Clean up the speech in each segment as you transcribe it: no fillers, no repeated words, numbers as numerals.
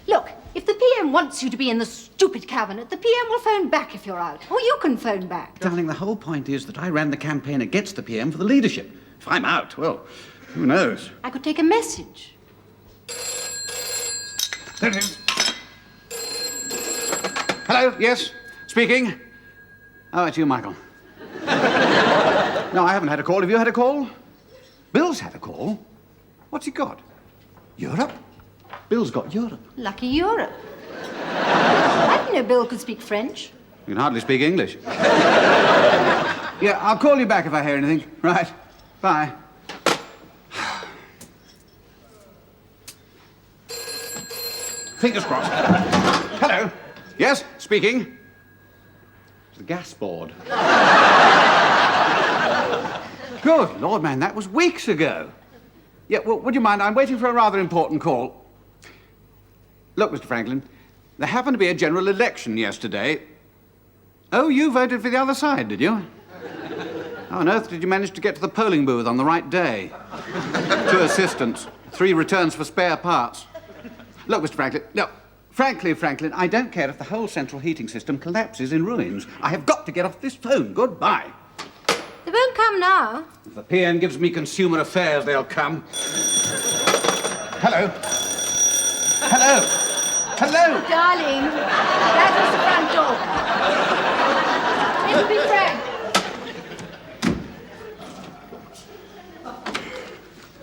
Look, if the PM wants you to be in the stupid cabinet, the PM will phone back if you're out. Or you can phone back. Darling, the whole point is that I ran the campaign against the PM for the leadership. If I'm out, well, who knows? I could take a message. There it is. Hello, yes, speaking. Oh, it's you, Michael. No, I haven't had a call. Have you had a call? Bill's had a call. What's he got? Europe? Bill's got Europe. Lucky Europe. I didn't know Bill could speak French. You can hardly speak English. Yeah, I'll call you back if I hear anything. Right. Bye. Fingers crossed. Hello. Yes, speaking. It's the gas board. Good Lord, man, that was weeks ago. Yeah, well, would you mind? I'm waiting for a rather important call. Look, Mr. Franklin, there happened to be a general election yesterday. Oh, you voted for the other side, did you? How on earth did you manage to get to the polling booth on the right day? 2 assistants, 3 returns for spare parts. Look, Mr. Franklin, no, frankly, Franklin, I don't care if the whole central heating system collapses in ruins. I have got to get off this phone. Goodbye. They won't come now. If the PN gives me consumer affairs, they'll come. Hello. Hello. Hello. Darling, that was the front door. It'll be Frank.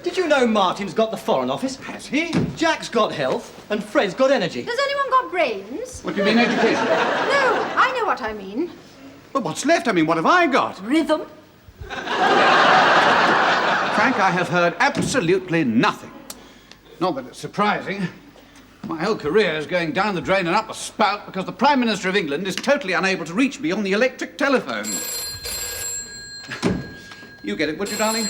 Did you know Martin's got the Foreign Office? Has he? Jack's got health, and Fred's got energy. Has anyone got brains? What do you mean, education? No, I know what I mean. Well, what's left? I mean, what have I got? Rhythm. Frank, I have heard absolutely nothing. Not that it's surprising. My whole career is going down the drain and up the spout because the Prime Minister of England is totally unable to reach me on the electric telephone. You get it, would you, darling?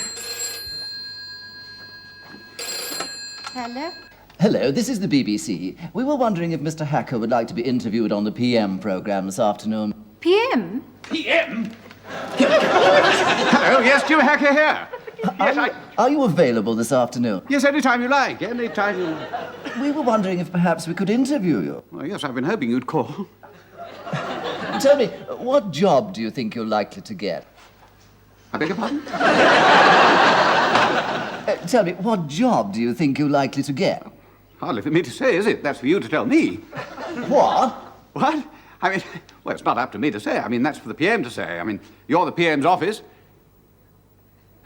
Hello? Hello, this is the BBC. We were wondering if Mr. Hacker would like to be interviewed on the PM programme this afternoon. PM? PM? Hello, yes, Jim Hacker here. Yes, Are you available this afternoon? Yes, any time you like, any time you like. We were wondering if perhaps we could interview you. Well, yes, I've been hoping you'd call. Tell me, what job do you think you're likely to get? I beg your pardon? Tell me, what job do you think you're likely to get? Hardly for me to say, is it? That's for you to tell me. What? What? I mean, well, it's not up to me to say. I mean, that's for the PM to say. I mean, you're the PM's office.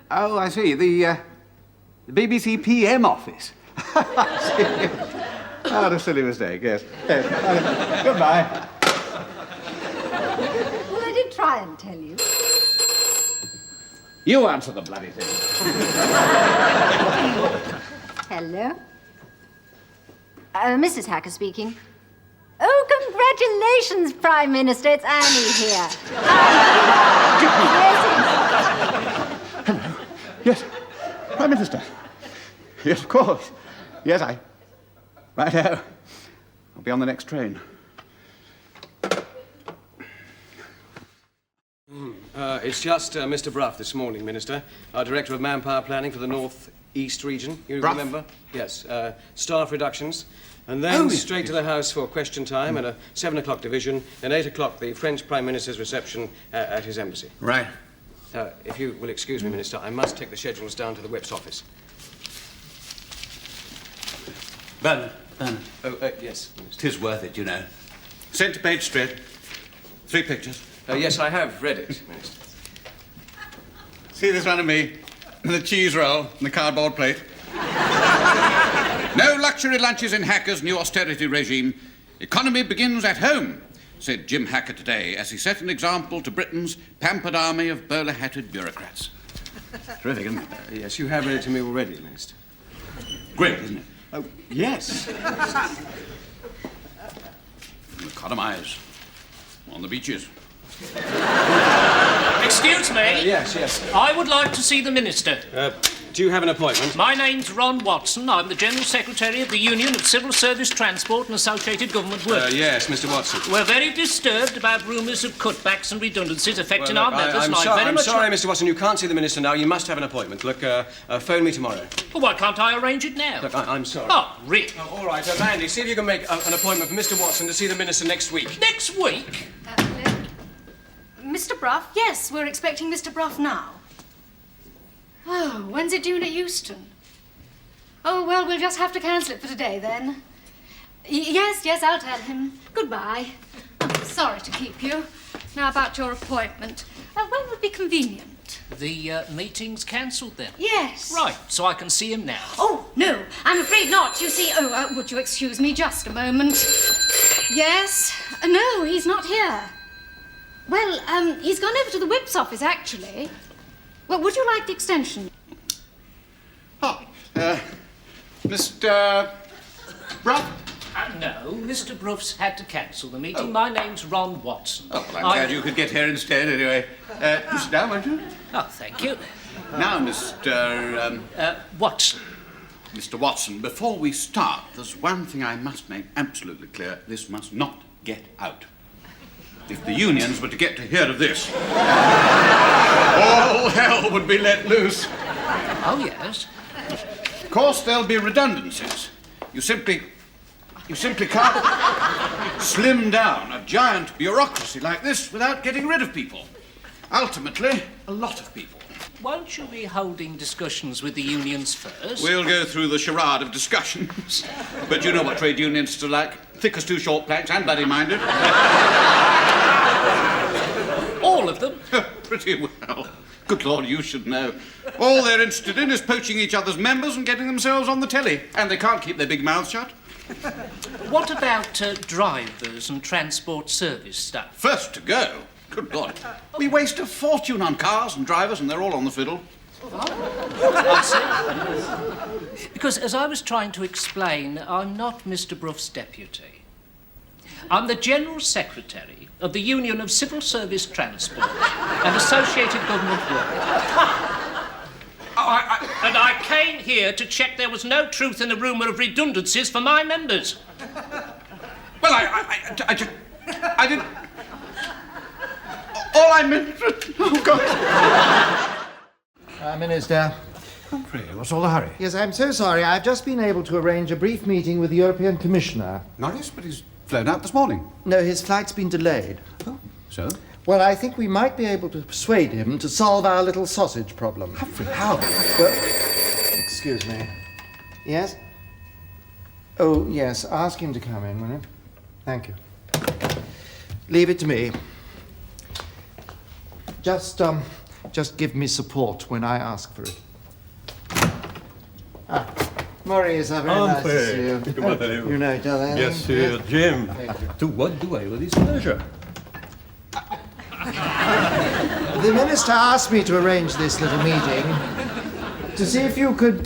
Oh, I see. The BBC PM office. I see. Oh, what a silly mistake, yes. Yes. Goodbye. Well, I did try and tell you. You answer the bloody thing. Hello? Mrs. Hacker speaking. Oh, congratulations, Prime Minister. It's Annie here. Hello. Yes. Prime Minister. Yes, of course. Yes, Righto. I'll be on the next train. It's just Mr. Bruff this morning, Minister, our Director of Manpower Planning for the North East region. You Bruff? remember? Yes. Staff reductions. And then straight to the House for question time and a 7 o'clock division. Then 8 o'clock, the French Prime Minister's reception at his embassy. Right. If you will excuse me, Minister, I must take the schedules down to the Whip's office. Bernard. Oh, yes, Minister. 'Tis worth it, you know. Centre-page strip. 3 pictures. Yes, I have read it, Minister. See this one of me, the cheese roll and the cardboard plate. No luxury lunches in Hacker's new austerity regime. Economy begins at home, said Jim Hacker today, as he set an example to Britain's pampered army of bowler-hatted bureaucrats. Terrific, isn't it? Yes, you have read it to me already, Minister. Great, isn't it? Oh, yes. Economise on the beaches. Excuse me. Yes. I would like to see the Minister. Do you have an appointment? My name's Ron Watson. I'm the General Secretary of the Union of Civil Service Transport and Associated Government Workers. Yes, Mr. Watson. We're very disturbed about rumours of cutbacks and redundancies affecting our members. I'm sorry, Mr. Watson, you can't see the Minister now. You must have an appointment. Look, phone me tomorrow. Well, why can't I arrange it now? Look, I'm sorry. Oh, really? All right, Mandy, see if you can make an appointment for Mr. Watson to see the Minister next week. Next week? Mr. Bruff? Yes, we're expecting Mr. Bruff now. Oh, when's it due at Euston? Oh, well, we'll just have to cancel it for today, then. Yes, I'll tell him. Goodbye. Oh, sorry to keep you. Now, about your appointment. When would be convenient? The meeting's cancelled, then? Yes. Right, so I can see him now. Oh, no, I'm afraid not. You see, would you excuse me just a moment? Yes? No, he's not here. Well, he's gone over to the whip's office, actually. Well, would you like the extension? Mr. Bruff? No, Mr. Bruff's had to cancel the meeting. My name's Ron Watson. Oh, well, I'm glad you could get here instead, anyway. Sit down, won't you? Oh, thank you. Now, Mr. Watson. Mr. Watson, before we start, there's one thing I must make absolutely clear. This must not get out. If the unions were to get to hear of this, all hell would be let loose. Oh, yes. Of course, there'll be redundancies. You simply can't slim down a giant bureaucracy like this without getting rid of people. Ultimately, a lot of people. Won't you be holding discussions with the unions first? We'll go through the charade of discussions. But you know what trade unionists are like. Thick as two short planks and bloody-minded. All of them? Pretty well. Good Lord, you should know. All they're interested in is poaching each other's members and getting themselves on the telly. And they can't keep their big mouths shut. What about drivers and transport service staff? First to go. Good Lord. We waste a fortune on cars and drivers, and they're all on the fiddle. I see. Because, as I was trying to explain, I'm not Mr. Bruff's deputy. I'm the General Secretary of the Union of Civil Service Transport and Associated Government Workers. And I came here to check there was no truth in the rumour of redundancies for my members. Well, I didn't... All I meant... Oh, God. Minister. Humphrey, what's all the hurry? Yes, I'm so sorry. I've just been able to arrange a brief meeting with the European Commissioner. Norris, but he's flown out this morning. No, his flight's been delayed. Oh, so? Well, I think we might be able to persuade him to solve our little sausage problem. Humphrey, how? Well, excuse me. Yes? Oh, yes. Ask him to come in, will you? Thank you. Leave it to me. Just give me support when I ask for it. Maurice, very nice to see you. You know each other? Yes, sir, Jim. To what do I owe this pleasure? The minister asked me to arrange this little meeting to see if you could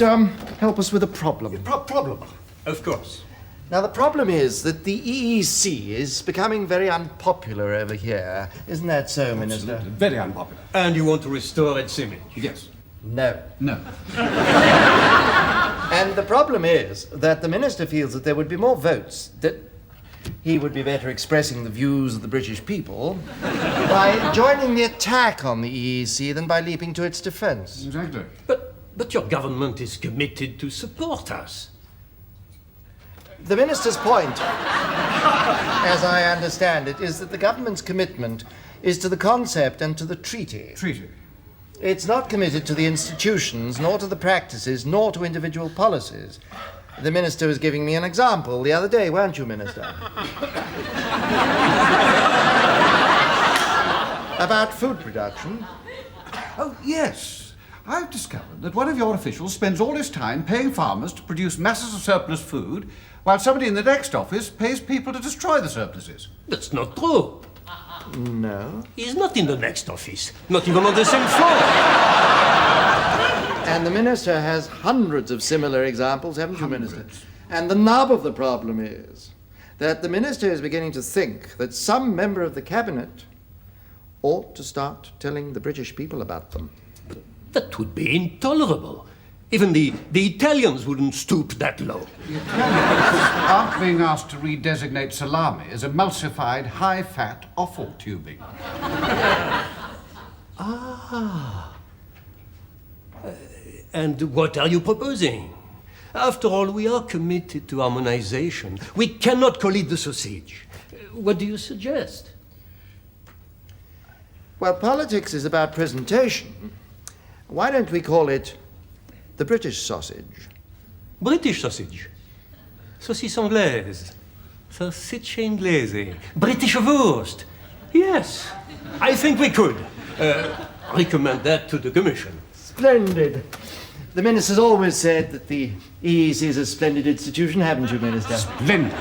help us with a problem. Problem? Of course. Now, the problem is that the EEC is becoming very unpopular over here. Isn't that so, Minister? Very unpopular. And you want to restore its image? Yes. No. No. And the problem is that the minister feels that there would be more votes, that he would be better expressing the views of the British people by joining the attack on the EEC than by leaping to its defense. Exactly. But your government is committed to support us. The minister's point, as I understand it, is that the government's commitment is to the concept and to the treaty. Treaty. It's not committed to the institutions, nor to the practices, nor to individual policies. The minister was giving me an example the other day, weren't you, Minister? About food production. Oh, yes. I've discovered that one of your officials spends all his time paying farmers to produce masses of surplus food, while somebody in the next office pays people to destroy the surpluses. That's not true. No. He's not in the next office. Not even on the same floor. And the minister has hundreds of similar examples, haven't you, Minister? And the nub of the problem is that the minister is beginning to think that some member of the cabinet ought to start telling the British people about them. That would be intolerable. Even the Italians wouldn't stoop that low. Aren't being asked to redesignate salami as emulsified, high-fat offal tubing. And what are you proposing? After all, we are committed to harmonization. We cannot call it the sausage. What do you suggest? Well, politics is about presentation. Why don't we call it the British sausage? British sausage. Saucisse anglaise. Salsicce inglese. British wurst. Yes, I think we could. Recommend that to the Commission. Splendid. The Minister's always said that the EEC is a splendid institution, haven't you, Minister? Splendid.